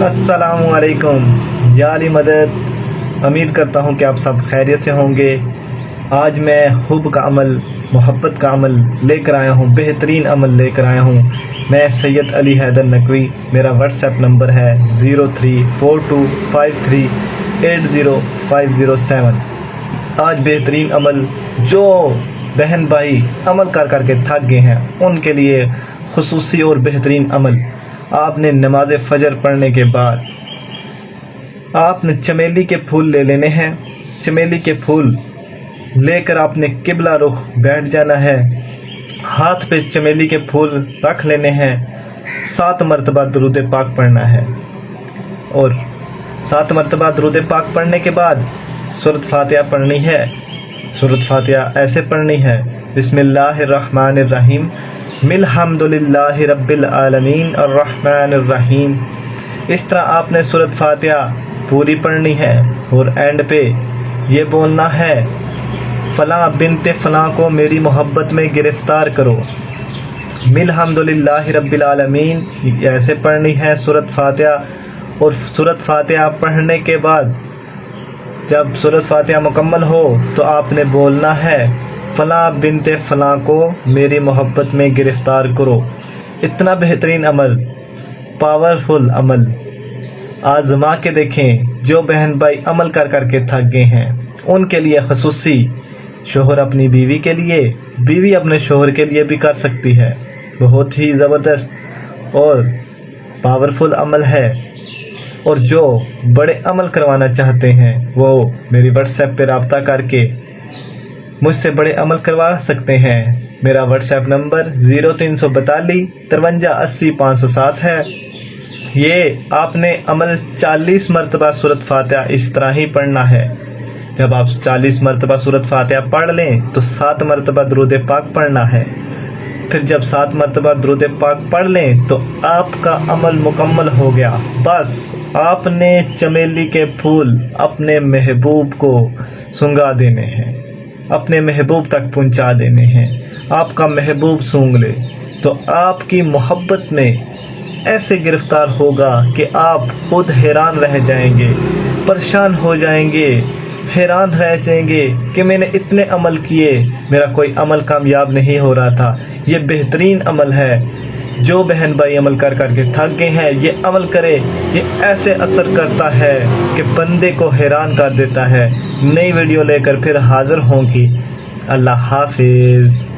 अस्सलामु अलैकुम या अली मदद। उम्मीद करता हूँ कि आप सब खैरियत से होंगे। आज मैं हुब का अमल, मोहब्बत का अमल लेकर आया हूँ, बेहतरीन अमल लेकर आया हूँ। मैं सैयद अली हैदर नकवी, मेरा व्हाट्सएप नंबर है 034253800507। आज बेहतरीन अमल जो बहन भाई अमल कर के थक गए हैं उनके लिए खुसूसी और बेहतरीन अमल। आपने नमाज फजर पढ़ने के बाद आपने चमेली के फूल ले लेने हैं। चमेली के फूल लेकर आपने किबला रुख बैठ जाना है। हाथ पे चमेली के फूल रख लेने हैं। 7 मरतबा दरूद पाक पढ़ना है और 7 मरतबा दरूद पाक पढ़ने के बाद सूरत फातिहा पढ़नी है। सूरत फातिहा ऐसे पढ़नी है, बिस्मिल्लाहिर्रहमानिर्रहीम मिल्हम्दुलिल्लाहि रब्बिल आलमीन अर्रहमानिर रहीम। इस तरह आपने सूरत फातिहा पूरी पढ़नी है और एंड पे ये बोलना है, फ़लाँ बिनते फ़लाँ को मेरी मोहब्बत में गिरफ़्तार करो। मिल्हम्दुलिल्लाहि रब्बिल आलमीन ऐसे पढ़नी है सूरत फातिहा। और सूरत फातिहा पढ़ने के बाद जब सूरत फातिहा मुकम्मल हो तो आपने बोलना है, फ़लाँ बिनते फ़लाँ को मेरी मोहब्बत में गिरफ़्तार करो। इतना बेहतरीन अमल, पावरफुल अमल आज़मा के देखें। जो बहन भाई अमल कर के थक गए हैं उनके लिए खसूसी, शोहर अपनी बीवी के लिए, बीवी अपने शोहर के लिए भी कर सकती है। बहुत ही ज़बरदस्त और पावरफुल अमल है। और जो बड़े अमल करवाना चाहते हैं वो मेरी व्हाट्सएप पे रब्ता करके मुझसे बड़े अमल करवा सकते हैं। मेरा व्हाट्सएप नंबर 0342 53 80 507 है। ये आपने अमल 40 मरतबा सूरत फातिहा इस तरह ही पढ़ना है। जब आप 40 मरतबा सूरत फातिहा पढ़ लें तो 7 मरतबा दरूद पाक पढ़ना है। फिर जब 7 मरतबा दरूद पाक पढ़ लें तो आपका अमल मुकम्मल हो गया। बस आपने चमेली के फूल अपने महबूब को सूंघा देने हैं, अपने महबूब तक पहुंचा देने हैं। आपका महबूब सूंघ ले तो आपकी मोहब्बत में ऐसे गिरफ्तार होगा कि आप खुद हैरान रह जाएंगे, परेशान हो जाएंगे, हैरान रह जाएंगे कि मैंने इतने अमल किए, मेरा कोई अमल कामयाब नहीं हो रहा था। ये बेहतरीन अमल है। जो बहन भाई अमल कर के थक गए हैं ये अमल करे। ये ऐसे असर करता है कि बंदे को हैरान कर देता है। नई वीडियो लेकर फिर हाजिर होंगी। अल्लाह हाफिज़।